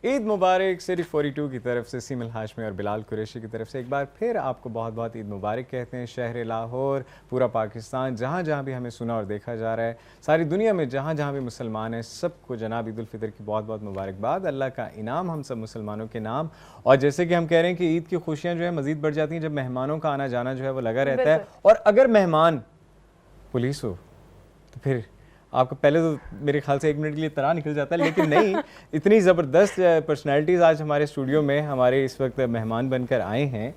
ईद मुबारक city 42 की तरफ से सीमल हाशमी और बिलाल कुरैशी की तरफ से एक बार फिर आपको बहुत बहुत ईद मुबारक कहते हैं। शहर लाहौर, पूरा पाकिस्तान, जहाँ जहाँ भी हमें सुना और देखा जा रहा है, सारी दुनिया में जहाँ जहाँ भी मुसलमान हैं, सबको जनाब ईद उल फितर की बहुत बहुत मुबारकबाद। अल्लाह का इनाम हम सब मुसलमानों के नाम। और जैसे कि हम कह रहे हैं कि ईद की खुशियाँ जो है मज़ीद बढ़ जाती हैं जब मेहमानों का आना जाना जो है वो लगा रहता है। और अगर मेहमान पुलिस हो तो फिर आपको पहले तो मेरे ख्याल से 1 मिनट के लिए तरह निकल जाता है, लेकिन नहीं, इतनी ज़बरदस्त पर्सनैलिटीज़ आज हमारे स्टूडियो में हमारे इस वक्त मेहमान बनकर आए हैं।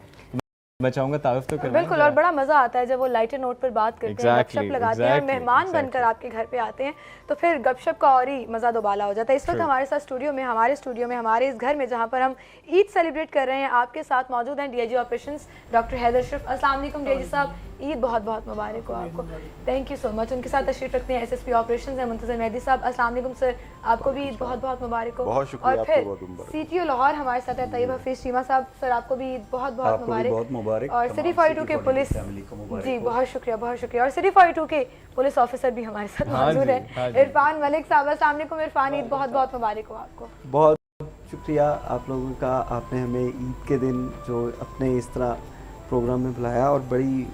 मैं चाहूँगा तारुफ तो करवाएं। बिल्कुल, और बड़ा मज़ा आता है जब वो लाइटर नोट पर बात करते हैं, गपशप लगाते हैं और मेहमान बनकर आपके घर पे आते हैं, तो फिर गपशप का और ही मज़ा दोबाला हो जाता है। इस वक्त हमारे साथ स्टूडियो में हमारे इस घर में जहाँ पर हम ईद सेलिब्रेट कर रहे हैं, आपके साथ मौजूद हैं DIG operations doctor Haider Ashraf. अस्सलाम वालेकुम डीआईजी साहब, ईद बहुत बहुत मुबारक हो आपको। Thank you so much. उनके साथ तशरीफ रखते हैं एसएसपी ऑपरेशंस हैं मुंतज़र मेहदी साहब। अस्सलाम वालेकुम सर, आपको भी ईद बहुत बहुत मुबारक हो। और फिर सीटीओ लाहौर हमारे साथ है तैयब हफीज़ चीमा साहब, सर आपको भी ईद बहुत बहुत मुबारक। और सिटी 42 के पुलिस, जी बहुत शुक्रिया। और सिटी 42 के पुलिस ऑफिसर भी हमारे साथ मौजूद है इरफान मलिक साहब। अस्सलाम वालेकुम इरफान, ईद बहुत बहुत मुबारक हो आपको। बहुत शुक्रिया आप लोगों का, आपने हमें ईद के दिन जो अपने इस तरह प्रोग्राम में बुलाया और बड़ी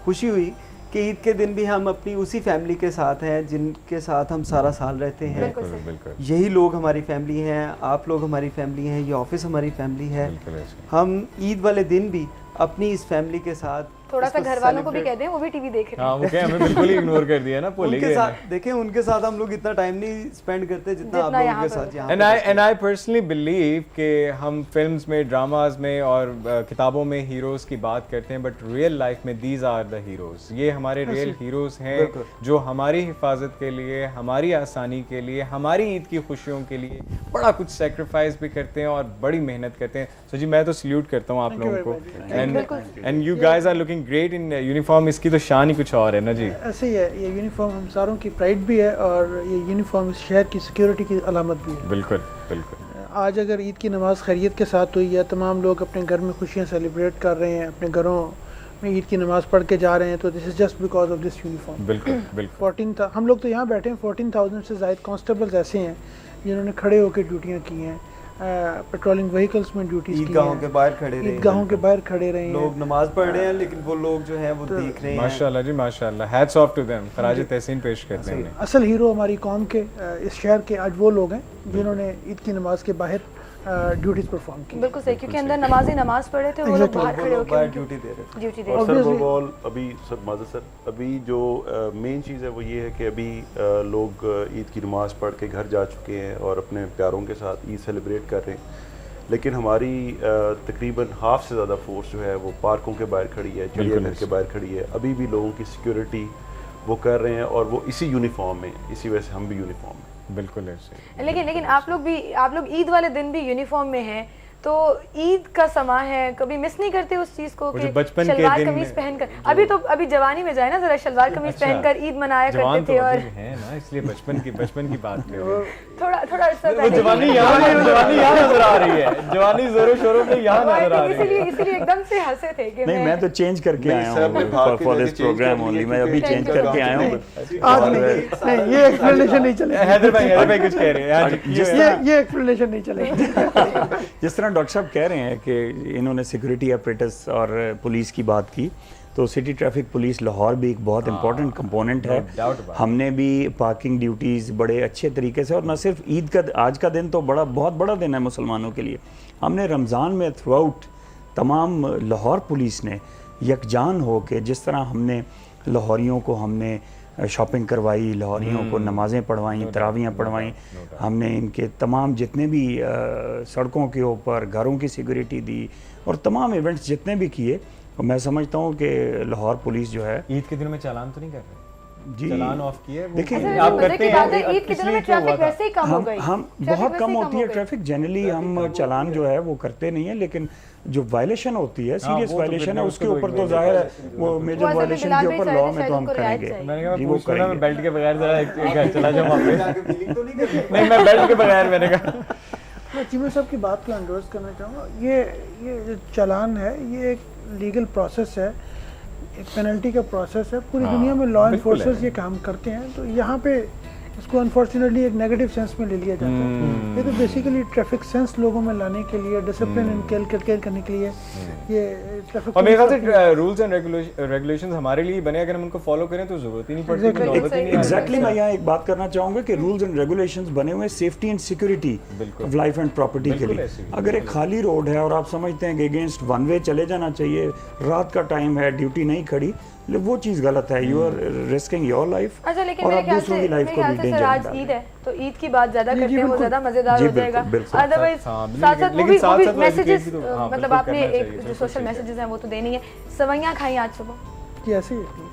खुशी हुई कि ईद के दिन भी हम अपनी उसी फैमिली के साथ हैं जिनके साथ हम सारा साल रहते हैं। बिल्कुल। यही लोग हमारी फैमिली हैं, आप लोग हमारी फैमिली हैं, ये ऑफिस हमारी फैमिली है। हम ईद वाले दिन भी अपनी इस फैमिली के साथ थोड़ा सा घर वालों को भी कह दें, वो भी टीवी देख रहे हैं। हाँ, वो क्या हमें बिल्कुल ही इग्नोर कर दिया ना, उनके साथ देखें, उनके साथ हम लोग इतना टाइम नहीं स्पेंड करते जितना आप लोगों के साथ यहाँ। एंड आई पर्सनली बिलीव कि हम फिल्म्स में, ड्रामाज में और किताबों में हीरोज़ की बात करते हैं, बट रियल लाइफ में दीज आर द हीरोज़। ये हमारे रियल हीरोज़ हैं जो हमारी हिफाजत के लिए, हमारी आसानी के लिए, हमारी ईद की खुशियों के लिए बड़ा कुछ सेक्रीफाइस भी करते हैं और बड़ी मेहनत करते हैं। सो जी, मैं तो सल्यूट करता हूँ आप लोगों को। And you guys are looking great in uniform. इसकी तो शान ही कुछ और है ना जी। ऐसे ही है, ये यूनिफॉर्म हम सारों की प्राइड भी है और ये यूनिफॉर्म इस शहर की सिक्योरिटी की अलामत भी है। बिल्कुल। आज अगर ईद की नमाज़ खैरियत के साथ हुई है, तमाम लोग अपने घर में खुशियाँ सेलिब्रेट कर रहे हैं, अपने घरों में ईद की नमाज़ पढ़ के जा रहे हैं, तो this is just because of this uniform. बिल्कुल। हम लोग तो यहाँ बैठे हैं, 14,000 से ज़ायद कांस्टेबल्स ऐसे हैं जिन्होंने खड़े होकर ड्यूटियाँ की हैं, पेट्रोलिंग व्हीकल्स में ड्यूटीज की ईदगाहों के बाहर खड़े रहे, ईदगाहों के बाहर खड़े रहे हैं, लोग नमाज पढ़ रहे हैं, लेकिन वो लोग जो हैं वो देख रहे हैं। माशाल्लाह जी, माशाल्लाह, हैट्स ऑफ टू देम, खराज तहसीन पेश करते हैं। असल हीरो हमारी कौम के, इस शहर के आज वो लोग हैं जिन्होंने ईद की नमाज के बाहर ड्यूटीज परफॉर्म की। बिल्कुल सही, क्योंकि अंदर नमाज पढ़े थे, वो लोग बाहर खड़े होकर ड्यूटी दे रहे थे। और सर वो अभी सर माज़ सर, अभी जो मेन चीज़ है वो ये है कि अभी लोग ईद की नमाज़ पढ़ के घर जा चुके हैं और अपने प्यारों के साथ ईद सेलिब्रेट कर रहे हैं, लेकिन हमारी तकरीबन हाफ से ज़्यादा फोर्स जो है वो पार्कों के बाहर खड़ी है, चिड़ियाघर के बाहर खड़ी है। अभी भी लोगों की सिक्योरिटी वो कर रहे हैं और वो इसी यूनिफॉर्म में, इसी वजह से हम भी यूनिफॉर्म में। बिल्कुल ऐसे। लेकिन आप लोग ईद वाले दिन भी यूनिफॉर्म में हैं, तो ईद का समा है, कभी मिस नहीं करते उस चीज को कि शलवार कमीज पहनकर? अभी जवानी में जाए ना जरा, शलवार कमीज पहनकर ईद मनाया करते थे। और है ना, इसलिए बचपन की बात कर रहे हैं। थोड़ा अरसा पहले जवानी यहाँ नजर आ रही है, जवानी जोरों शोरों पे यहाँ नजर आ रही है। इसीलिए एकदम से हंसे थे कि नहीं, मैं तो चेंज करके आया हूँ फॉर दिस प्रोग्राम ओनली। मैं अभी चेंज करके आया हूँ। नहीं, ये एक्सप्लेनेशन नहीं चलेगा। हैदर भाई कुछ कह रहे हैं, ये एक्सप्लेनेशन नहीं चलेगा। जिस तरह डॉक्टर साहब कह रहे हैं कि इन्होंने सिक्योरिटी अपरेटस और पुलिस की बात की, तो सिटी ट्रैफिक पुलिस लाहौर भी एक बहुत इंपॉर्टेंट कंपोनेंट है। हमने भी पार्किंग ड्यूटीज़ बड़े अच्छे तरीके से, और न सिर्फ ईद का, आज का दिन तो बहुत बड़ा दिन है मुसलमानों के लिए। हमने रमज़ान में थ्रू आउट तमाम लाहौर पुलिस ने यकजान हो के, जिस तरह हमने लाहौरियों को हमने शॉपिंग करवाई, लाहौरियों को नमाज़ें पढ़वाई, तरावियाँ पढ़वाई, हमने इनके तमाम जितने भी सड़कों के ऊपर घरों की सिक्योरिटी दी और तमाम इवेंट्स जितने भी किए, मैं समझता हूँ कि लाहौर पुलिस जो है। ईद के दिनों में चालान तो नहीं कर रहे जी, चालान ऑफ किए? देखिए आप करते हैं ईद के दिनों में ट्रैफिक वैसे ही कम हो गई, हम बहुत कम होती है ट्रैफिक। जनरली हम चालान जो है वो करते नहीं है, लेकिन जो वायलेशन होती है, सीरियस वायलेशन है, उसके ऊपर तो जाहिर है वो मेजर वायलेशन के ऊपर लॉ में तो हम करेंगे। जी, वो करेंगे। मैं बेल्ट के बगैर जरा चला जाऊं वहां पे। नहीं, मैं बेल्ट के बगैर, मैंने कहा। मैं चीमा साहब की बात को एंडोर्स करना चाहूँगा। ये जो चालान है, ये एक लीगल प्रोसेस है, एक पेनल्टी का प्रोसेस है। पूरी दुनिया में लॉ एनफोर्सर्स ये काम करते हैं, तो यहाँ पे उसको अनफॉर्चुनेटली एक नेगेटिव सेंस में ले लिया जाता है। ये तो बेसिकली ट्रैफिक सेंस लोगों में लाने के लिए, डिसिप्लिन इनकलकेट करने के लिए ये ट्रैफिक। और मेरे ख्याल से रूल्स एंड रेगुलेशंस हमारे लिए बने, अगर हम उनको फॉलो करें तो जरूरत ही नहीं पड़ती, नौबत ही नहीं आती। एग्जैक्टली मैं यहाँ एक बात करना चाहूँगा कि रूल्स एंड रेगुलेशंस बने हुए safety and security of life and property के लिए। अगर एक खाली रोड है और आप समझते हैं कि अगेंस्ट वन वे चले जाना चाहिए, रात का टाइम है, ड्यूटी नहीं खड़ी, वो चीज़ गलत है। You are risking your life अच्छा, लेकिन और मेरे आप ख्याल दूसरों से की लाइफ को भी सर डेंजर आज में ईद डालें। है तो ईद की बात ज्यादा करते हैं, वो ज्यादा मजेदार जी, हो जाएगा। बिल्कुल। अदरवाइज हाँ, साथ साथ लेकिन साथ वो साथ भी वो मैसेजेस, educate भी तो- हाँ, मतलब बिल्कुल आपने करना एक चाहिए, जो बिल्कुल सोशल सही है। मैसेजेस हैं वो तो देनी है। सवैयां खाई आज सुबह जी ऐसे ही है।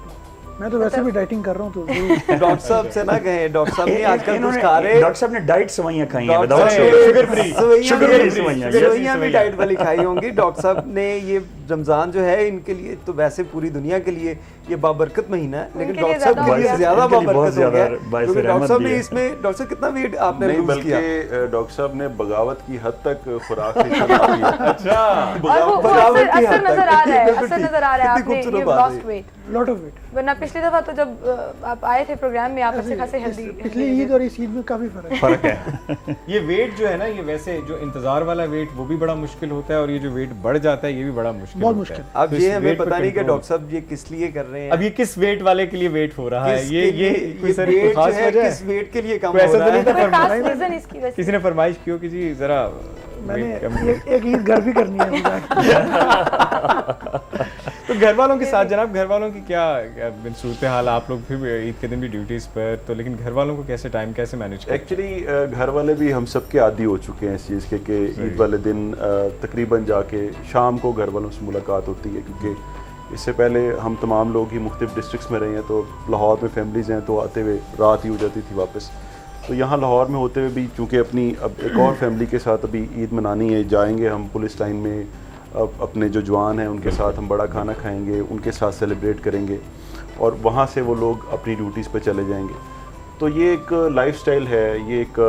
मैं तो वैसे भी डाइटिंग कर रहा हूँ तो डॉक्टर साहब से ना कहें, डॉक्टर साहब नहीं आजकल कुछ खा रहे, डॉक्टर साहब ने डाइट सवैयां खाई हैं, डॉक्टर विदाउट साहब sugar, sugar free, sugar free free सवैयां। सवैयां भी डाइट वाली खाई होंगी। डॉक्टर साहब ने ये रमजान जो है इनके लिए तो वैसे पूरी दुनिया के लिए ये बाबरकत महीना है, लेकिन उनके लिए डॉक्टर साहब के लिए ज्यादा ज्यादा उनके लिए बहुत बाबरकत हो गया, ज्यादा बाइस क्योंकि डॉक्टर रहमत साहब भी ने है। इसमें, डॉक्टर साहब कितना वेट आपने नहीं, लूज किया? बल्कि डॉक्टर साहब ने बगावत की हद तक खुराक से चला दिया। अच्छा, और वो बगावत असर की हद नजर तक। आ रहा है, बिल्कुल असर ठीक। नजर आ रहा है। कितनी आपने खूबसूरत ये बात लॉस्ट है। Weight, lot of weight. वरना पिछली दफा तो जब आप आए थे प्रोग्राम में आप अच्छे खासे हेल्दी। पिछली ईद और इस ईद में काफी फर्क है। ये वेट जो है ना, ये वैसे जो इंतजार वाला वेट वो भी बड़ा मुश्किल होता है, और ये जो वेट बढ़ जाता है ये भी बड़ा मुश्किल बहुत होता है। मुश्किल। अब तो ये इस हमें weight पे पता नहीं कि control- डॉक्टर साहब ये किस लिए कर रहे हैं। अब ये किस वेट वाले के लिए वेट हो रहा है, किसके ये लिए- कोई सर वेट खास जो है, वजह किस है? वेट के लिए कम कोई हो ऐसा तो रहा नहीं है? था कोई खास फरमाइश? रीजन इसकी वजह किसी ने फरमाइश की हो कि जी जरा मैंने weight कम एक ईद घर भी करनी है तो घर वालों के साथ जनाब, घर वालों की क्या सूरत हाल? आप लोग फिर ईद के दिन भी ड्यूटीज पर, तो लेकिन घर वालों को कैसे टाइम कैसे मैनेज करें? एक्चुअली घर वाले भी हम सबके आदी हो चुके हैं इस चीज़ के कि ईद वाले दिन तकरीबन जाके शाम को घर वालों से मुलाकात होती है, क्योंकि इससे पहले हम तमाम लोग ही मुख्तलिफ डिस्ट्रिक्ट्स में रहे हैं, तो लाहौर में फैमिलीज़ हैं, तो आते हुए रात ही हो जाती थी वापस। तो यहाँ लाहौर में होते हुए भी चूँकि अपनी अब एक और फैमिली के साथ अभी ईद मनानी है, जाएंगे हम पुलिस लाइन में, अब अपने जो जवान हैं उनके साथ हम बड़ा खाना खाएंगे, उनके साथ सेलिब्रेट करेंगे, और वहाँ से वो लोग अपनी ड्यूटीज़ पे चले जाएंगे। तो ये एक लाइफस्टाइल है, ये एक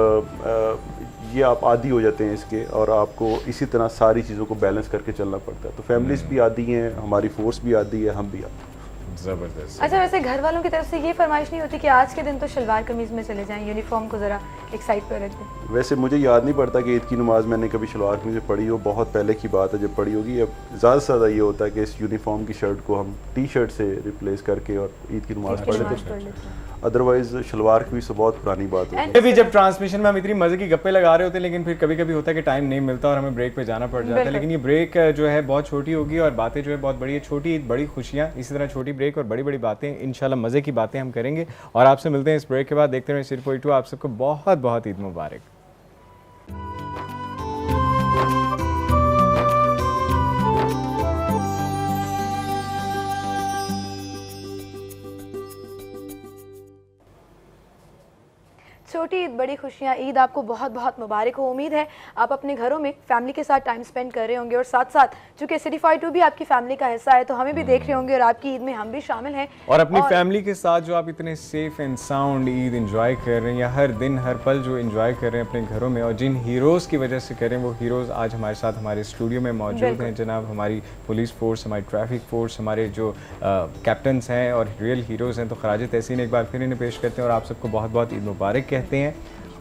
ये आप आदी हो जाते हैं इसके, और आपको इसी तरह सारी चीज़ों को बैलेंस करके चलना पड़ता है। तो फैमिलीज़ भी आदी हैं, हमारी फोर्स भी आदी है, हम भी आदी। जबरदस्त। अच्छा, वैसे घर वालों की तरफ से ये फरमाइश नहीं होती कि आज के दिन तो शलवार कमीज में चले जाएं, यूनिफॉर्म को जरा एक साइड पर रख दें? वैसे मुझे याद नहीं पड़ता कि ईद की नमाज मैंने कभी शलवार कमीज में पढ़ी हो, बहुत पहले की बात है जब पढ़ी होगी। अब ज़्यादा से ज़्यादा ये होता है कि इस यूनिफॉर्म की शर्ट को हम टी शर्ट से रिप्लेस करके और ईद की नमाज पढ़ नमाज लेते पढ़ हैं। लेते हैं। अदरवाइज शलवार कमीज तो बहुत पुरानी बात होती है। ये भी जब ट्रांसमिशन में हम इतनी मजे की गप्पे लगा रहे होते हैं, लेकिन फिर कभी कभी होता है कि टाइम नहीं मिलता और हमें ब्रेक पे जाना पड़ जाता है। बिल्कुल। लेकिन ये ब्रेक जो है बहुत छोटी होगी और बातें जो है बहुत बड़ी है। छोटी बड़ी खुशियाँ, इसी तरह छोटी ब्रेक और बड़ी बड़ी बातें, इंशाल्लाह मज़े की बातें हम करेंगे। और आपसे मिलते हैं इस ब्रेक के बाद। देखते रहे सिर्फ 42। आप सबको बहुत बहुत ईद मुबारक। छोटी ईद बड़ी खुशियाँ, ईद आपको बहुत बहुत मुबारक हो। उम्मीद है आप अपने घरों में फैमिली के साथ टाइम स्पेंड कर रहे होंगे, और साथ साथ चूंकि सिटीफाई 2 भी आपकी फैमिली का हिस्सा है तो हमें भी देख रहे होंगे, और आपकी ईद में हम भी शामिल हैं। और अपनी फैमिली के साथ जो आप इतने safe and sound Eid enjoy कर रहे हैं, या हर दिन हर पल जो एंजॉय कर रहे हैं अपने घरों में, और जिन हीरोज़ की वजह से कर रहे हैं, वो हीरोज़ आज हमारे साथ हमारे स्टूडियो में मौजूद हैं जनाब। हमारी पुलिस फोर्स, हमारी ट्रैफिक फोर्स, हमारे जो कैप्टन्स हैं और रियल हीरोज़ हैं। तो खराज तहसीन एक बार फिर इन्हें पेश करते हैं और आप सबको बहुत बहुत ईद मुबारक कहते हैं।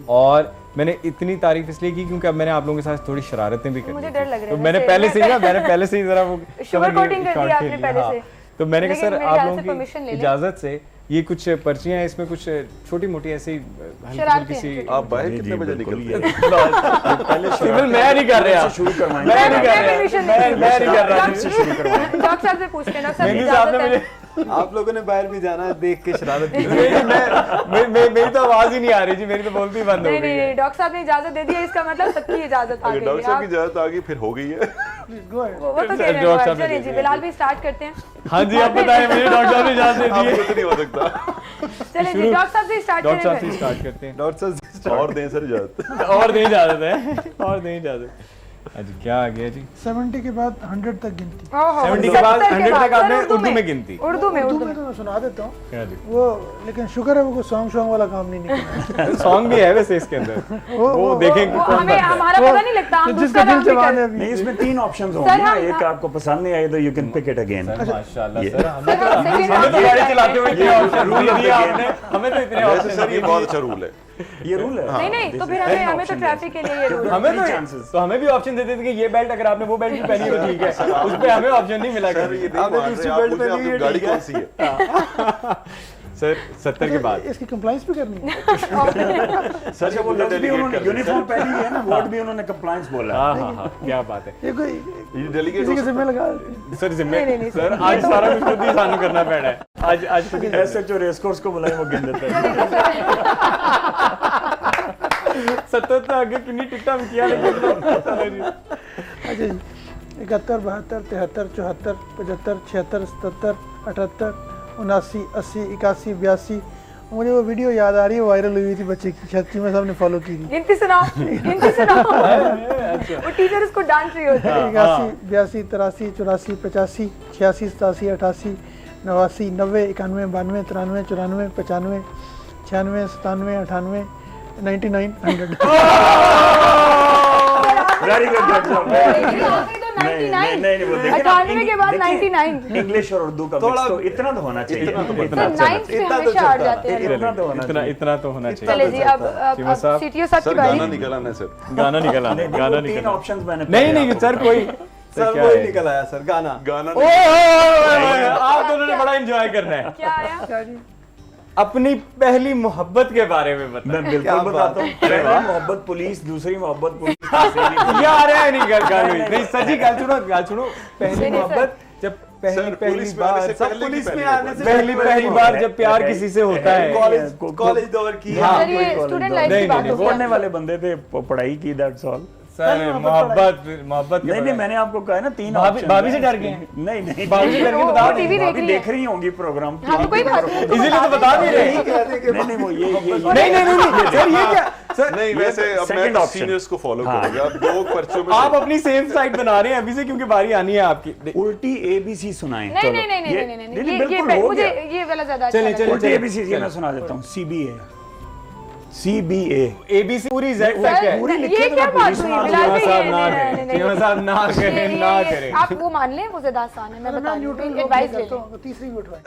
और मैंने इतनी तारीफ इसलिए की क्योंकि अब मैंने आप लोगों के साथ थोड़ी शरारतें भी कर मुझे डर लग रहा है तो मैंने वैसे। पहले से ही ना मैंने पहले से ही जरा वो शुगर कोटिंग कर शॉर्ट दिया खेल आपने लिया, पहले हाँ। से। तो मैंने कहा लेकिन सर मेरे आप ख्याल लोगों से permission ले की लें। इजाजत से ये कुछ पर्चियां हैं, इसमें कुछ छोटी मोटी ऐसी हल्की शरारतें फुल्की सी हैं। आप बाहर जी, कितने बजे बिल्कुल निकलते हैं? पहले सिविल मैं नहीं कर रहा, शुरू करवाएंगे। मैं नहीं कर मैं रहा, permission मैं नहीं नहीं कर रहा। से शुरू करवाएंगे। डॉक्टर साहब से पूछते हैं, डॉक्टर साहब मेहंदी साहब ने इजाजत मुझे है? आप लोगों ने बाहर भी जाना है, देख के शरारत की। मेरी तो आवाज ही नहीं आ रही जी, मेरी तो बोलती बंद हो नहीं गई नहीं है। नहीं, डॉक्टर साहब ने इजाजत दे दी है, इसका मतलब सबकी इजाजत आ अगर गई डॉक्टर साहब की है। इजाजत आ गई फिर हो गई है। वो तो कह रहे डॉक्टर साहब हैं। ने चलिए दे जी, दी। बिलाल भी स्टार्ट करते हैं। हाँ जी, आप बताएं, मुझे डॉक्टर साहब ने इजाजत दे दी आपको है। तो नहीं हो सकता। चलिए जी, डॉक्टर साहब से स्टार्ट डॉक्टर साहब से करें। स्टार्ट करते हैं। डॉक्टर साहब और दें सर इजाजत। और नहीं इजाजत है, और नहीं इजाजत। जी क्या आ गया जी? 70 के बाद 100 तक गिनती। 70 के बाद 100 तक आपने उर्दू में गिनती। उर्दू में तो मैं सुना देता हूँ क्या जी? वो, लेकिन शुक्र है वो सॉन्ग वाला काम नहीं निकला। सॉन्ग भी है वैसे इसके अंदर, वो देखेंगे कौन हमें हमारा पता नहीं लगता, हम जिसका दिल जवान है अभी। नहीं, इसमें 3 ऑप्शंस होंगे ना, एक आपको पसंद नहीं आए तो you can pick it again. माशाल्लाह सर, हमें तो गाड़ी चलाते हुए इतने ऑप्शन रूल दिए आपने, हमें तो इतने वैसे ऑप्शन सर ये बहुत अच्छा रूल है। ये रूल है। नहीं तो फिर हमें तो ट्रैफिक के लिए ये रूल हमें तो हमें भी ऑप्शन देते थे कि ये बेल्ट अगर आपने वो बेल्ट भी पहनी तो ठीक है, उस पे हमें ऑप्शन नहीं मिला सर ये कभी। नहीं मान रहे आप, बोलते हैं आपकी गाड़ी कौन सी है? सर 70 के बाद इसकी कंप्लाइंस भी करनी है। सर जब वो लफ्ज़ भी उन्होंने यूनिफॉर्म पहनी है ना, वर्ड भी उन्होंने कंप्लायंस बोला है। हाँ, क्या बात है ये कोई ये डेलीगेट किसी के जिम्मे लगा देते हैं। सर, जिम्मे नहीं, सर आज सारा कुछ खुद ही सानू करना पड़ रहा है। आज खुद ही एसएचओ रेस कोर्स को बुलाए, वो गिन देते हैं। 70 तो आगे कितनी टिकटा किया लेकिन अच्छा जी, 71, 72, 73, 74, 75, 76, 77, 78, 79, 80, 81, 82। मुझे वो वीडियो याद आ रही है, वायरल हुई थी बच्चे की, शायद चीमा साहब ने फॉलो की थी। गिनती सुनाओ। वो टीचर उसको डांट रही होती है। 81, 82, 83, 84, 85, 86, 87, 88, 89, 90, 91, 92, 93, 94, 95, 96, 97, 98, 99, 100। वेरी गुड नहीं, वो देखिए 98 के बाद 99। इंग्लिश और उर्दू का मिक्स, तो इतना तो होना चाहिए। सर 9 पे हमेशा हार जाते हैं। इतना तो होना चाहिए। इतना तो होना चाहिए। चले जी, अब सीटीओ साहब सर की बारी। गाना निकल आना है सर। गाना निकल आना, गाना 3 निकल ऑप्शंस मैंने नहीं सर कोई सर वही निकल आया सर, गाना। गाना आप दोनों ने बड़ा एंजॉय करना है। क्या आया? अपनी पहली मोहब्बत के बारे में मैं बताएं। बिल्कुल बताता हूँ। पहली मोहब्बत पुलिस, दूसरी मोहब्बत पुलिस। यार है नहीं नहीं सच्ची गाल सुनो। पहली मोहब्बत जब पहली बार सब पुलिस में आने से पहली बार जब प्यार किसी से होता है, कॉलेज दौर की। हाँ, सर ये स्टूडेंट लाइफ की बात हो पढ़ने गई। वाले बंदे थे, पढ़ाई की, दैट्स ऑल। सर मोहब्बत नहीं, मैंने आपको कहा है ना 3 भाभी से डर गए हैं? नहीं भाभी से डर के बता वो टीवी देख रही है। देख रही होंगी प्रोग्राम। हाँ, कोई बात नहीं। इसीलिए तो बता नहीं रहे। नहीं वो ये नहीं सर ये क्या सर नहीं, वैसे अब second मैं option। सीनियर्स को फॉलो करूंगा। अब 2 पर्चों में आप अपनी सेफ साइड बना रहे हैं अभी से, क्योंकि बारी आनी है आपकी। उल्टी ABC सुनाएं। नहीं, बिल्कुल हो गया। ये वाला ज्यादा अच्छा चलिए, लगा। उल्टी ABC ये मैं सुना देता हूँ। CBA ABC पूरी जेड तक है। पूरी लिखी ये है तो क्या मैं बात पुलिस हुई? में बिलाल भाई, साहब ना नहीं, करें, नहीं, नहीं, चीमा साहब ना करें, ना करें। आप वो मान लें, वो ज्यादा आसान है। मैं बता रही हूँ, एडवाइस ले लो। तीसरी भी उठवाई।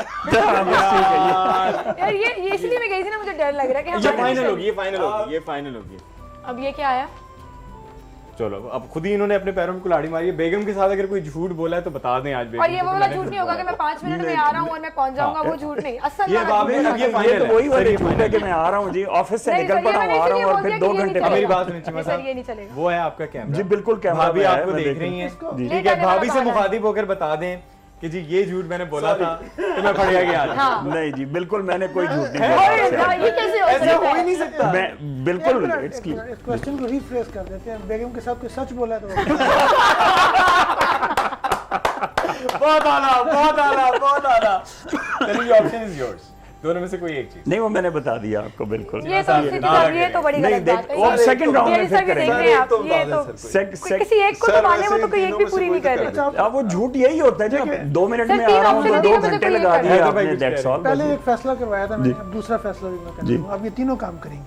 यार ये इसलिए मैं गई थी ना, मुझे डर लग रहा है कि ये हम फाइनल होगी। अब ये क्या आया? चलो अब खुद ही इन्होंने अपने पैरों में कुल्हाड़ी मारी है। बेगम के साथ अगर कोई झूठ बोला है तो बता दें आज बेगम और ये को वो कि वाला मैंने झूठ नहीं होगा कि मैं 5 मिनट में आ रहा हूँ और मैं पहुंच जाऊंगा, वो झूठ नहीं। असल ये वाला बात झूठ है, है। अब ये फाइनल तो वही है। वाली झूठ है कि मैं आ रहा हूँ जी, ऑफिस से नहीं, निकल सर, पड़ा ये हूँ, आ रहा मैंने हूँ और इसलिए फिर 2 बोल दिया घंटे कि ये मेरी नहीं बात सुनिए चीमा सर, ये साहब, नहीं चलेगा। वो है आपका कैमरा जी बिल्कुल कैमरा भाभी पे है, आपको मैं देख रही हैं, जी। ठीक है। भाभी से मुखातिब होकर बता दें कि जी ये झूठ मैंने बोला था तो मैं पड़ गया आज। हाँ। नहीं जी बिल्कुल मैंने कोई झूठ नहीं और बोला। ये कैसे हो ऐसे सकता हो ही है? नहीं सकता। मैं बिल्कुल इट्स इस क्वेश्चन को रीफ्रेश कर देते हैं। बेगम के साथ कोई सच बोला है तो बहुत आला। चलिए ऑप्शन इज योर्स, दोनों में से कोई एक चीज। नहीं वो मैंने बता दिया आपको बिल्कुल। ये तो सीधी बात, ये तो बड़ी नहीं, गलत बात है। वो second round में ये फिर सब ये देख करेंगे। रहे हैं आप, ये तो कोई किसी एक को तो सर, माने, वो वैसे तो कोई एक भी तीनों में पूरी से नहीं कोई कर तो रहे। अब वो झूठ यही होता है जब 2 मिनट सर, में तीन आ रहा हूँ option तो होती 2 है, मुझे घंटे कोई लगा एक दिया करना है। आपने, दैट्स ऑल। पहले एक फैसला करवाया था मैंने, अब दूसरा फैसला भी मैं कर रहा हूँ। अब ये तीनों काम करेंगे।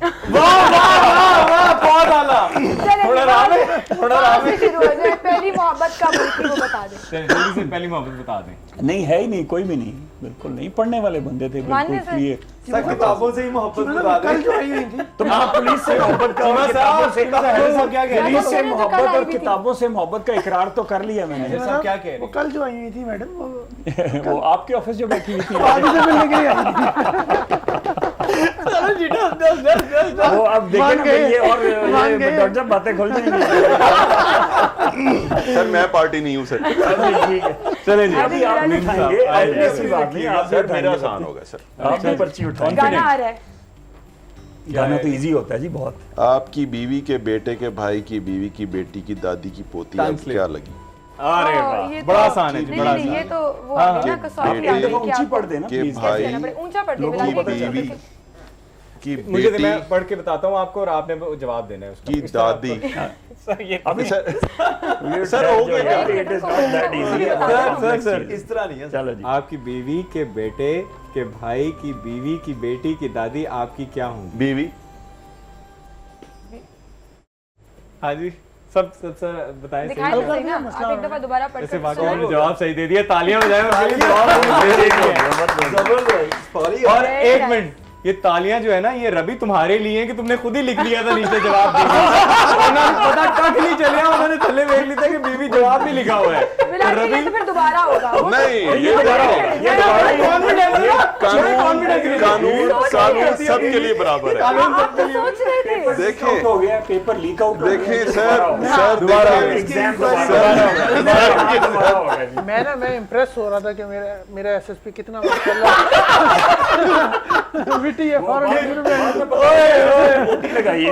बहुत आला। चलिए, थोड़ा आराम है, थोड़ा आराम है। शुरू हो जाए। पहली मोहब्बत का मुल्की वो बता दे। चलिए, जल्दी से पहली मोहब्बत बता दें। नहीं है ही नहीं, कोई भी नहीं, बिल्कुल नहीं। पढ़ने वाले बंदे थे, मान बिल्कुल लें सर। क्लियर। सर किताबों से ही मोहब्बत बता कल दें। जो आई हुई थी तो मैं पुलिस से मोहब्बत का और किताबों से क्या कह रहे पुलिस से तो कल मोहब्बत आई और हुई थी। किताबों से मोहब्त का इकरार तो कर लिया मैंने। सब क्या कह रहे वो हैं? कल जो आई हुई थी मैडम, वो वो आपके ऑफिस जो बैठी हुई थी आगे से मिलने के लिए आई थी। वो अब देखे मान ना गए, ये और मान ये गए। दर्जन बातें खुल जाएंगी। सर मैं पार्टी नहीं हूँ सर। ठीक है चले जी। अभी आप नहीं उठाएंगे, ऐसी बात नहीं, आप भी सर मेरा उठाएंगे। आसान होगा सर। आप भी पर्ची उठाएंगे। गाना आ रहा है। गाना तो इजी होता है जी बहुत। आपकी बीवी के बेटे के भाई की बीवी की बेटी की दादी की पोती आपको Translate। क्या लगी? अरे हाँ, वाह, ये तो- बड़ा आसान है जी, नहीं, बड़ा नहीं, आसान। ये तो वो आ गया ना, के कसौटी आ बेटे गई कि ऊंची आपको पढ़ देना के प्लीज। भाई कैसे करना पड़े? ऊंचा पढ़ दे लोगों बिलाल को भाई, पता बीवी की मुझे बेटी मैं पढ़ के बताता हूँ आपको और आपने वो जवाब देना है उसका। की दादी सर ये अभी सर हो गया it is not that easy. Sir इस तरह नहीं है सर। चलो जी, आपकी बीवी के बेटे के भाई की बीवी की बेटी की दादी आपकी क्या होंगी? बीवी। हाँ जी सब सर बताएं सही दिखाएं है। तो सही ना, आप एक दफा दोबारा पढ़ जैसे कर वाकई सुनाएं। उन्होंने जवाब सही दे दिया, तालियां बजाएं उनके लिए, जवाब सही दे दिया। जबरदस्त सॉरी और एक मिनट, ये तालियां जो है ना ये रवि तुम्हारे लिए हैं कि तुमने खुद ही लिख लिया था नीचे जवाब दे दिया। उन्होंने पता कख नहीं चलिया, उन्होंने थल्ले देख लिया था कि बीवी जवाब भी लिखा हुआ है। बिलाल ठीक है, तो फिर दोबारा होगा वो तो- नहीं, ये दोबारा होगा, ये दोबारा होगा। कानून सबके लिए बराबर है। आप तो सोच रहे थे। देखें हो गया, पेपर लीक आउट हो गया। देखें सर दोबारा देखें, एग्जाम मैं इम्प्रेस हो रहा था कि मेरा एसएसपी कितना माशाल्लाह विटी है फॉरेन लगाइए।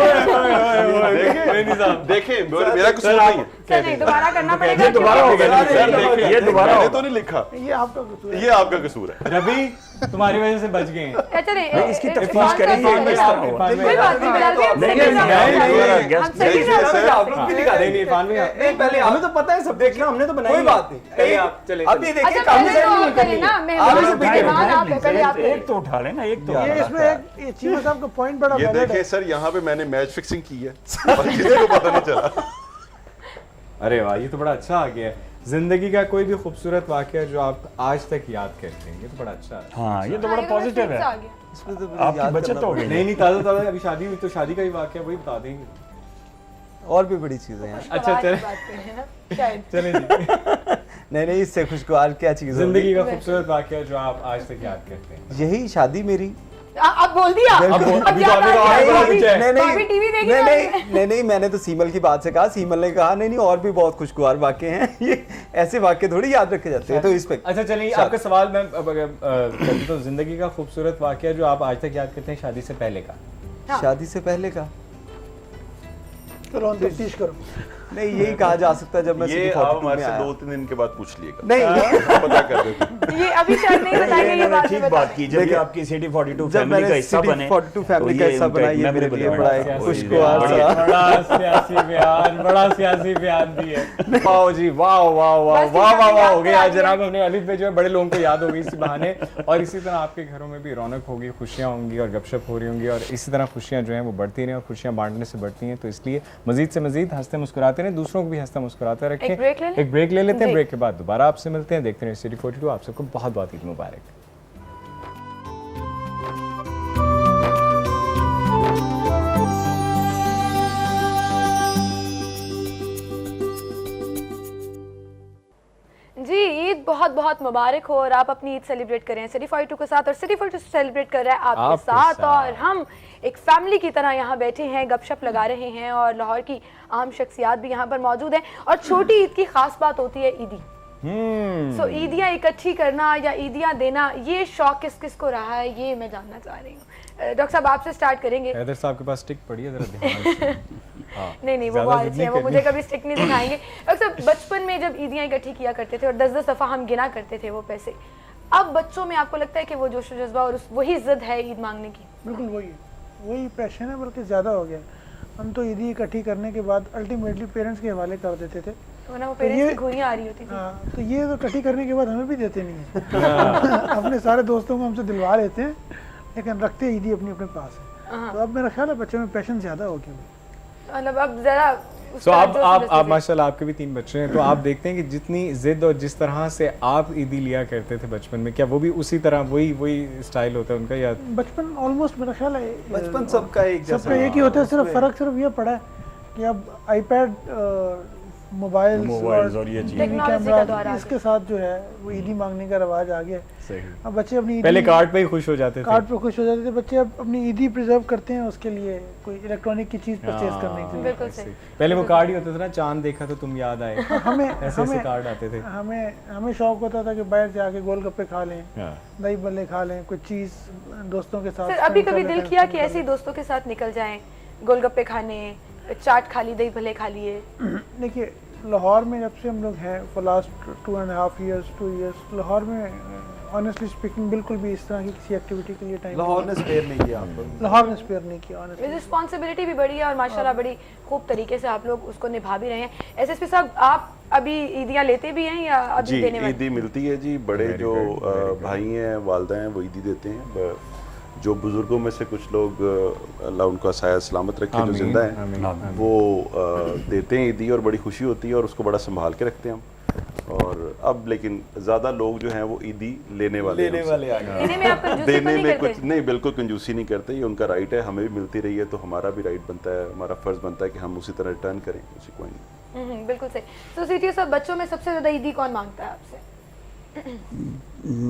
देखें मेरा कसूर नहीं है। सर नहीं, दोबारा करना पड़ेगा। ये दोबारा हो गया। सर देखें, ये दोबारा मैंने होगा। तो नहीं लिखा, ये आपका कसूर है। ये आपका कसूर है। रवि तुम्हारी वजह से बच गए हैं। अच्छा नहीं, इसकी इरफान तफ्तीश का करेंगे, सवाल इस है। तरह होगा। कोई बात नहीं, बिलाल भाई, हम नहीं, सही नहीं, जवाब नहीं, देंगे। नहीं, हम सही नहीं, जवाब सर, देंगे। आप लोग भी लिखा देंगे इरफान भी। नहीं, पहले हमें तो पता है सब देखना, हमने तो बनाई कोई बात नहीं। पहले आप चले अभी देखिए अच्छा काम पहले तो आप करें ना, मेहमान मेहमान आप है, पहले आप एक तो उठा लेना, एक तो ये इसमें एक चीमा साहब का पॉइंट बड़ा ये वैलिड देखें है। सर, यहाँ पे मैंने मैच फिक्सिंग की है और किसी को पता नहीं चला। अरे वाह, ये तो बड़ा अच्छा आ गया है। जिंदगी का कोई भी खूबसूरत वाकया जो आप आज तक याद करते हैं, ये तो बड़ा अच्छा है। हाँ, ये तो हाँ, बड़ा ये तो पॉजिटिव फिर है। से आ गया। इसमें तो आपकी याद बचत करना हो गई। नहीं नहीं, ताज़ा ताज़ा अभी शादी हुई तो शादी का ही वाकया वही बता देंगे। पड़ेगा। और भी बड़ी चीजें हैं। अच्छा बात चले बात करें ना, शायद। चले जी। नहीं इससे खुशगवार क्या चीज होगी? जिंदगी का खूबसूरत वाकया जो आप आज तक याद करते हैं। यही शादी मेरी। अब बोल दिया। अब बोल- अब अभी क्या तो आपने बात कहा है? है, भाभी- कुछ है। भाभी टीवी देगी नहीं ना? नहीं नहीं नहीं मैंने तो सीमल की बात से कहा, सीमल ने कहा नहीं और भी बहुत खुशगवार वाक्य हैं। ये ऐसे वाक्य थोड़ी याद रखे जाते हैं, तो इस पे अच्छा चलिए, आपका सवाल मैं करती तो जिंदगी का खूबसूरत वाकया जो आप आज तक याद करते हैं शादी से पहले का। हाँ। शादी से पहले का करो तफ्तीश करो। नहीं यही कहा जा सकता है जब मैं ये सिटी आप 42 हमारे में से आया। 2-3 दिन के बाद पूछ लिएगा, नहीं पता कर देते। ये अभी शायद नहीं बताएंगे, ये बात ठीक में बात बताएं। की, जब ये देखिए, आपकी सिटी 42 जब फैमिली मैंने का हिस्सा सिटी बने 42 फैमिली तो का हिस्सा उनका बना, एक ये मेरे memorable लिए event बड़ा है। एक खुशगवार सा। बड़ा सियासी बयान, बड़ा सियासी बयान भी है। वाह जी, वाह वाह वाह बस वाह ठीक है, वाह वाह याद हो गया करा आज दिया। जनाब। हमने अलिफ में जो है बड़े लोगों को याद होगी इसी बहाने, और इसी तरह आपके घरों में भी रौनक होगी, खुशियां होंगी और गपशप हो रही होंगी, और इसी तरह खुशियां जो हैं वो बढ़ती रहें और खुशियां बांटने से बढ़ती हैं। तो इसलिए मजीद से मजीद हंसते मुस्कुराते रहें, दूसरों को भी हंसता मुस्कुराते रखें। एक ब्रेक ले लें? एक ब्रेक ले लेते हैं, जी। ब्रेक के बाद दोबारा आपसे मिलते हैं। देखते हैं सिटी 42। आप सबको बहुत बहुत ईद मुबारक। जी, ईद बहुत बहुत मुबारक हो और आप अपनी ईद सेलिब्रेट करें सिटी 42 के साथ, और सिटी 42 सेलिब्रेट कर रहा है आपके आपके साथ, साथ। और हम एक फैमिली की तरह यहाँ बैठे हैं, गपशप लगा रहे हैं, और लाहौर की अहम शख्सियात भी यहाँ पर मौजूद हैं। और छोटी ईद की खास बात होती है ईदी। सो ईदियाँ इकट्ठी करना या ईदियाँ देना, ये शौक किस किस को रहा है, ये मैं जानना चाह रही हूँ। डॉक्टर साहब आपसे स्टार्ट करेंगे। हैदर साहब के पास स्टिक पड़ी है, जरा ध्यान से। हाँ, नहीं वो ज़्यादा बहुत जिद अच्छे नहीं हैं, वो करनी। मुझे कभी स्टिक नहीं दिखाएंगे। डॉक्टर साहब, बचपन में जब ईदियाँ इकट्ठी किया करते थे और 10-10 दफ़ा हम गिना करते थे वो पैसे, अब बच्चों में आपको लगता है कि वो जोश जज्बा और वही जिद है ईद मांगने की? बिल्कुल वही पैशन है, बल्कि ज़्यादा हो गया। हम तो ईदी इकट्ठी करने के बाद अल्टीमेटली पेरेंट्स के हवाले कर देते थे। वरना वो पेरेंट्स की घुड़ियाँ आ रही होती थी। हाँ, तो ये तो इकट्ठी करने के बाद हमें भी देते नहीं है। अपने सारे दोस्तों को हमसे दिलवा लेते हैं, लेकिन रखते ईदी अपने अपने पास है। तो अब मेरा ख्याल है बच्चों में पैशन ज़्यादा हो गया। मतलब अब जरा तो आप माशाल्लाह आपके भी 3 बच्चे हैं, तो आप देखते हैं कि जितनी जिद और जिस तरह से आप ईदी लिया करते थे बचपन में, क्या वो भी उसी तरह वही स्टाइल होता है उनका? या बचपन ऑलमोस्ट मेरा ख्याल है बचपन सबका एक जैसा सबका एक ही होता है, सिर्फ फ़र्क सिर्फ ये पड़ा है कि अब आईपैड, मोबाइल्स और ये चीज़ टीवी टेक्नोलॉजी का दौर कैमरा, आ इसके साथ जो है वो ईदी मांगने का रवाज आ गया। सही। अब बच्चे अपनी पहले ईदी कार्ड पे ही खुश हो जाते थे। कार्ड पे खुश हो जाते थे बच्चे, अब अपनी ईदी प्रिजर्व करते हैं उसके लिए कोई इलेक्ट्रॉनिक की चीज़ परचेज करने के लिए। बिल्कुल सही। पहले वो कार्ड ही होता था ना, चांद देखा तो तुम याद आए, हमें ऐसे ऐसे कार्ड आते थे। हमें शौक होता था कि बाहर जाके गोलगप्पे खा लें, हाँ। दही बल्ले खा लें, कोई चीज़ दोस्तों के साथ। सर अभी spend कर कभी लें, दिल time किया spend कि कर ऐसे ही दोस्तों के साथ निकल जाएं, गोलगप्पे खाने, चाट खा ली, दही भले खा लिए? लें। देखिए लाहौर में जब से हम लोग हैं for last 2.5 years 2 years, Lahore में ऑनेस्टली स्पीकिंग बिल्कुल भी इस तरह की किसी एक्टिविटी के लिए टाइम लाहौर ने स्पेयर नहीं किया आपको? लाहौर ने स्पेयर नहीं किया ऑनेस्टली। रिस्पॉन्सिबिलिटी भी बड़ी है और माशाल्लाह बड़ी खूब तरीके से आप लोग उसको निभा भी रहे हैं। एसएसपी साहब, आप अभी ईदियाँ लेते भी हैं या अभी जी देने वाले? ईदी मिलती है जी, बड़े जो भाई हैं वालदा हैं वो ईदी देते हैं। जो बुजुर्गों में से कुछ लोग अल्लाह उनका साया सलामत रखे जो जिंदा हैं वो देते हैं ईदी, और बड़ी खुशी होती है और उसको बड़ा संभाल के रखते हैं हम। और अब लेकिन ज़्यादा लोग जो हैं वो ईदी लेने वाले आ गए। देने में आप कंजूसी तो देने नहीं में करते? कुछ नहीं, बिल्कुल कंजूसी नहीं करते, ये उनका राइट है, हमें भी मिलती रही है तो हमारा भी राइट बनता है, हमारा फ़र्ज़ बनता है कि हम उसी तरह रिटर्न करें, उसी कोई नहीं। बिल्कुल सही। तो सीटीओ साहब, बच्चों में सबसे ज्यादा ईदी कौन मांगता है आपसे?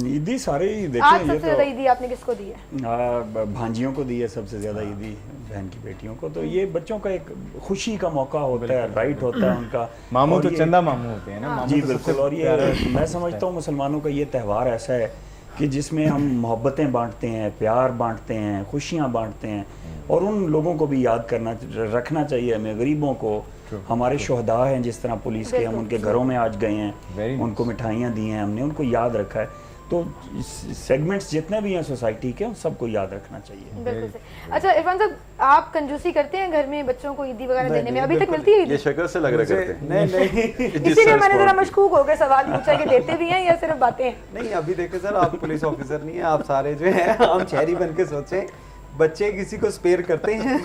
ईदी सारे ही देते आज हैं। सबसे ये ज्यादा तो ईदी आपने किसको दी है? भांजियों को दी है सबसे ज़्यादा ईदी, बहन की बेटियों को। तो ये बच्चों का एक खुशी का मौका होता है, राइट होता है उनका। मामू और तो ये- चंदा मामू होते हैं ना, मामू जी तो सबसे बिल्कुल। और ये प्यारा मैं समझता हूँ मुसलमानों का ये त्यौहार ऐसा है कि जिसमें हम मोहब्बतें बांटते हैं, प्यार बांटते हैं, खुशियाँ बांटते हैं, और उन लोगों को भी याद करना रखना चाहिए हमें, गरीबों को। हमारे शोहदा हैं जिस तरह पुलिस के, हम उनके घरों में आज गए हैं, उनको मिठाइयाँ दी हैं हमने, उनको याद रखा है। तो सेगमेंट्स जितने भी हैं सोसाइटी के, उन सबको याद रखना चाहिए। बिल्कुल सही। अच्छा इरफान साहब, आप कंजूसी करते हैं घर में बच्चों को ईदी वगैरह देने में? अभी तक मिलती है ये ईदी? शक्ल से लग रहा करते हैं। नहीं इसीलिए मैंने जरा मशकूक होकर सवाल पूछा कि देते भी हैं या सिर्फ बातें हैं? नहीं, अभी देखे सर, आप पुलिस ऑफिसर नहीं है, आप सारे जो हैं हम शहरी बन के सोचें, बच्चे किसी को स्पेयर करते हैं?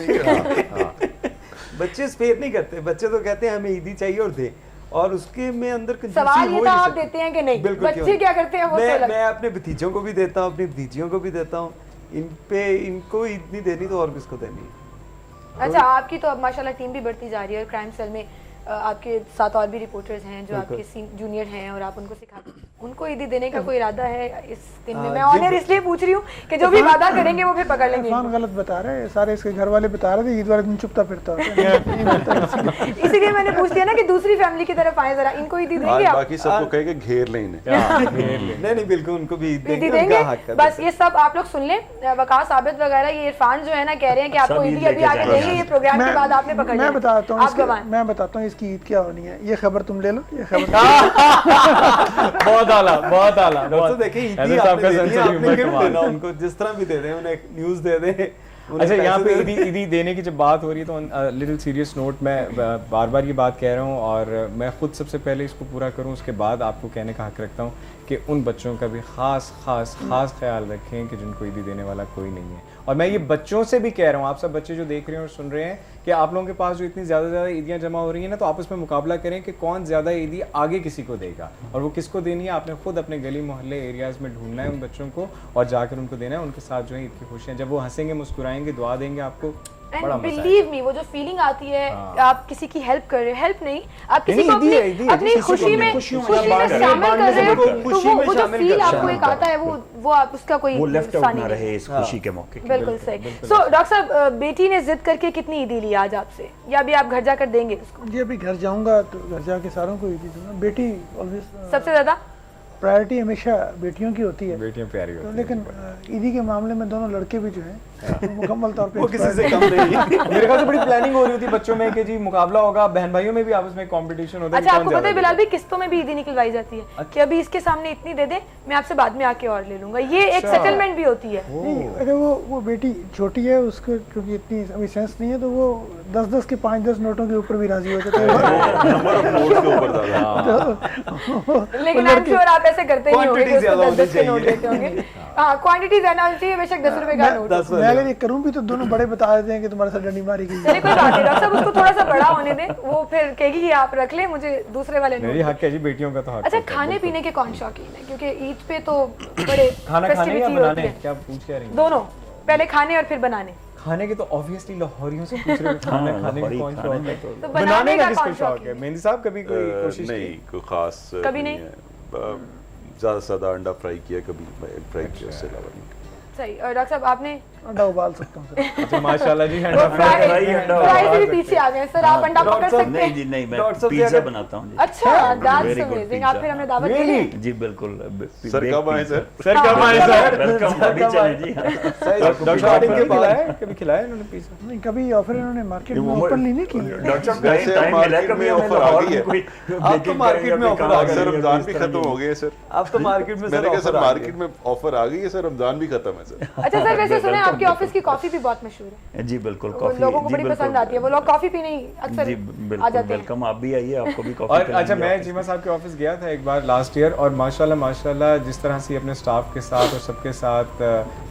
बच्चे स्पेयर नहीं करते, बच्चे तो कहते हैं हमें ईदी चाहिए और दे, और उसके में अंदर कंजूसी सवाल ये हो था ही आप सकती। देते हैं कि नहीं? बिल्कुल, क्यों बच्चे नहीं? क्या करते हैं वो तो अलग। मैं अपने भतीजों को भी देता हूँ, अपनी भतीजियों को भी देता हूँ। इनको ईद नहीं देनी तो और किसको देनी है? अच्छा, आपकी तो अब माशाल्लाह टीम भी बढ़ती जा रही है और क्राइम सेल में आपके साथ और भी रिपोर्टर्स हैं जो आपके जूनियर हैं और आप उनको सिखाते हैं। उनको ईदी देने का कोई इरादा है इस दिन में? मैं ऑनर इसलिए पूछ रही हूँ कि जो भी वादा करेंगे वो फिर पकड़ लेंगे। इरफान गलत बता रहे हैं, सारे इसके घर वाले बता रहे थे ईद वाले दिन चुपता फिरता होता है। इसीलिए मैंने पूछ लिया ना कि दूसरी फैमिली की तरफ आए, जरा इनको ईदी देंगे आज आप? बाकी सबको कहे कि घेर लें इन्हें। नहीं, बिल्कुल उनको भी ईद ईदी देंगे, देंगे। उनका हक है। बस ये सब आप लोग सुन लें। वकास आबिद वगैरह, ये इरफान जो है ना, कह रहे हैं कि आपको सब ईद ईदी अभी लेके आगे जाएंगे। देंगे, ये प्रोग्राम के बाद आपने पकड़ मैं बताता हूँ आप इसकी- गवाह। मैं बताता हूँ इसकी ईद क्या होनी है। ये खबर तुम ले लो, ये खबर बहुत आला, बहुत आला। डॉक्टर साहब देखिए, ईदी ऐसे आपने आपका देनी है, सेंस ऑफ आपने ह्यूमर गिफ्ट कमाल। देना उनको, जिस तरह भी दे दें, उन्हें न्यूज़ दे दें। अच्छा, यहाँ पे ईदी देने की जब बात हो रही है तो लिटिल सीरियस नोट, मैं बार बार ये बात कह रहा हूँ और मैं खुद सबसे पहले इसको पूरा करूँ, उसके बाद आपको कहने का हक रखता हूँ कि उन बच्चों का भी खास ख्याल रखें कि जिनको ईदी देने वाला कोई नहीं है। और मैं ये बच्चों से भी कह रहा हूँ, आप सब बच्चे जो देख रहे हैं और सुन रहे हैं, कि आप लोगों के पास जो इतनी ज़्यादा ईदियाँ जमा हो रही हैं ना, तो आपस में मुकाबला करें कि कौन ज़्यादा ईदी आगे किसी को देगा, और वो किसको देनी है आपने खुद अपने गली मोहल्ले एरियाज़ में ढूंढना है उन बच्चों को और जाकर उनको देना है। उनके साथ जो है ईद की खुशियाँ, जब वो हंसेंगे, मुस्कुराएंगे, दुआ देंगे, आपको बड़ा एंड मजा बिलीव मी, वो जो फीलिंग आती है, आप किसी की हेल्प कर रहे हो, हेल्प नहीं, आप किसी नहीं, को ईदी है, अपनी ईदी है, अपनी किसी को खुशी अपनी में खुशियों में खुशी में बांट रहे हो, शामिल कर रहे हो, खुशी तो में वो जो शामिल फील कर आपको रहे एक आता है, वो आप उसका कोई वो लेफ्ट आउट सानी ना नहीं। रहे इस खुशी के मौके की। बिल्कुल सही। सो डॉक्टर साहब, बेटी ने जिद करके कितनी ईदी ली आज आपसे, या अभी आप घर जाकर देंगे उसको? जी अभी घर जाऊंगा तो घर जाके सारों को ईदी दूंगा। बेटी ऑलवेज सबसे ज्यादा प्रायोरिटी हमेशा बेटियों की होती है, बेटियां प्यारी तो होती हैं। लेकिन ईदी के मामले में दोनों लड़के भी जो हैं वो मुकम्मल तौर पे वो किसी से कम नहीं। मेरे ख्याल से बड़ी प्लानिंग हो रही होती है बच्चों में कि जी मुकाबला होगा, बहन भाइयों में भी आपस में कंपटीशन होता है। अच्छा, कि आपको कौन पता है ज्यादा बिलाल भाई, किस्तों में भी ईदी निकलवाई जाती है कि अभी इसके सामने इतनी दे दे, मैं आपसे बाद में आके और ले लूंगा। ये एक सेटलमेंट भी होती है। नहीं, अगर वो बेटी छोटी है, उसको क्योंकि इतनी अभी सेंस नहीं है, तो वो 10-10 के 5-10 नोटों के ऊपर भी राजी हो जाते हैं। नंबर ऑफ नोट्स के ऊपर ज्यादा। लेकिन आई एम श्योर आप ऐसे करते नहीं होंगे कि Quantity ज्यादा उसको 10 के होनी नोट चाहिए। देते होंगे। हाँ, क्वांटिटी ज्यादा होनी चाहिए, बेशक 10 रुपए का नोट। 10 मैं अगर ये करूं भी तो दोनों बड़े बता देते हैं कि तुम्हारे साथ डंडी मारी गई है। चलिए कोई बात नहीं डॉक्टर साहब, उसको थोड़ा सा बड़ा होने दें, वो फिर कहेगी कि आप रख ले, मुझे दूसरे वाले मेरी नोट। हक है जी, बेटियों का तो हक अच्छा, होता है, खाने बिल्कुल। पीने के कौन शौकीन है? क्योंकि ईद पे तो बड़े खाना खाने या फेस्टिविटी होती बनाने, है। क्या पूछ क्या रही हैं? दोनों, पहले खाने और फिर बनाने। खाने के तो ऑब्वियसली लाहौरियों से पूछ रहे हो, खाने खाने लाहौरी का कौन खाने शौक में है? तो- तो बनाने का किसको कौन शौक शौक है? मेहंदी साहब कभी कोई कोशिश नहीं, की? कोई खास कभी नहीं? है। ज़्यादा से ज़्यादा अंडा फ्राई किया, कभी फ्राई किया, उससे अलावा नहीं। सही। और डॉक्टर साहब, आपने अंडा उबाल सकता हूँ सर। अच्छा माशाल्लाह जी, वो अंडा फ्राई फ्राई अंडा फ्राई से भी पीछे आ गए सर, आप अंडा पकड़ सकते नहीं हैं। जी नहीं, मैं Lots of पिज्जा theatre- बनाता हूँ जी। अच्छा, that's Very good amazing. pizza, आप फिर हमें दावत Really? दीजिए। जी बिल्कुल। सर कब आए सर? सर कब आए सर? वेलकम, अभी चले जी। डॉक्टर साहब ने कभी खिलाया है? कभी खिलाया है इन्होंने पिज़्ज़ा? नहीं, कभी ऑफर इन्होंने मार्केट में वो- ओपनली नहीं की है। डॉक्टर साहब वैसे टाइम मिला मार्केट कभी में हमें ऑफर आ लाहौर गई में है। कोई अब तो मार्केट में ऑफर आ गई सर है, रमजान इस भी तरह खत्म की- हो गए सर। अब तो मार्केट में मैंने कहा ऑफर सर आ गई। मार्केट में ऑफर आ गई है सर, रमजान भी खत्म है सर। अच्छा सर, वैसे सुना है Welcome, आपके ऑफिस की कॉफी भी बहुत मशहूर है, जी बिल्कुल। वो कॉफी लोगों को जी, बड़ी बिल्कुल। पसंद आती है, वो लोग कॉफी पीने ही अक्सर जी आ बिल्कुल, जाते हैं। वेलकम, आप भी आइए, आपको भी कॉफी और पिलाएंगे अच्छा, मैं ऑफिस चीमा में। साहब के ऑफिस गया था एक बार लास्ट ईयर, और माशाल्लाह माशाल्लाह जिस तरह से ये अपने स्टाफ के साथ और सबके साथ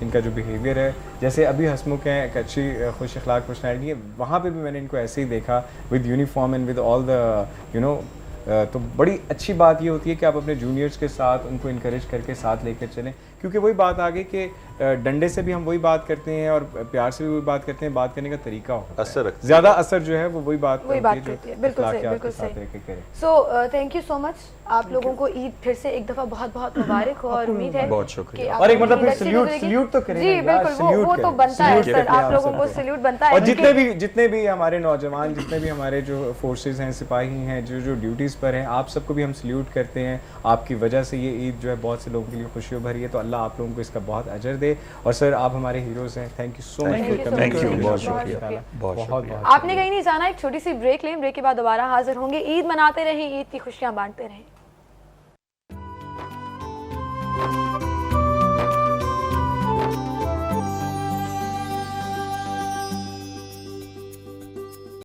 इनका जो बिहेवियर है, जैसे अभी हसमुख हैं, एक अच्छी खुश अखलाक पर्सनैलिटी है, वहाँ पे भी मैंने इनको ऐसे ही देखा with uniform and with all the you know. तो बड़ी अच्छी बात ये होती है कि आप अपने जूनियर्स के साथ उनको इनकरेज करके साथ लेकर चलें, क्योंकि वही बात आ गई कि डंडे से भी हम वही बात करते हैं और प्यार से भी वही बात करते हैं, बात करने का तरीका होता है। असर रखती है। ज़्यादा असर जो है वो वही बात वही होती बात है जो करती है, बिल्कुल सही, अखलाकियात बिल्कुल के साथ सही। रह के करे। So thank you so much, आप लोगों को ईद फिर से एक दफ़ा बहुत बहुत मुबारक हो, और उम्मीद है बहुत शुक्रिया। कि आप और एक लोगों मतलब की फिर ईद अच्छी सल्यूट गुजरेगी। सल्यूट तो करें जी ना यार, बिल्कुल, सल्यूट वो तो करें। बनता है सल्यूट सर, करते हैं आप लोगों को सबको। सल्यूट बनता है। और क्योंकि- जितने भी हमारे नौजवान, जितने भी हमारे जो फोर्सेस हैं, सिपाही हैं, जो जो ड्यूटीज़ पर हैं, आप सबको भी हम सल्यूट करते हैं। आपकी वजह से ये ईद जो है बहुत से लोगों के लिए खुशियों भरी है, तो अल्लाह आप लोगों को इसका बहुत अजर दे। और सर आप हमारे हीरोज़ हैं, thank you so much. Thank you so much. Thank you, बहुत बहुत शुक्रिया, शुक्रिया। बहुत शुक्रिया। आपने कहीं नहीं जाना, एक छोटी सी ब्रेक लें, ब्रेक के बाद दोबारा हाजिर होंगे। ईद मनाते रहें, ईद की खुशियाँ बांटते रहें।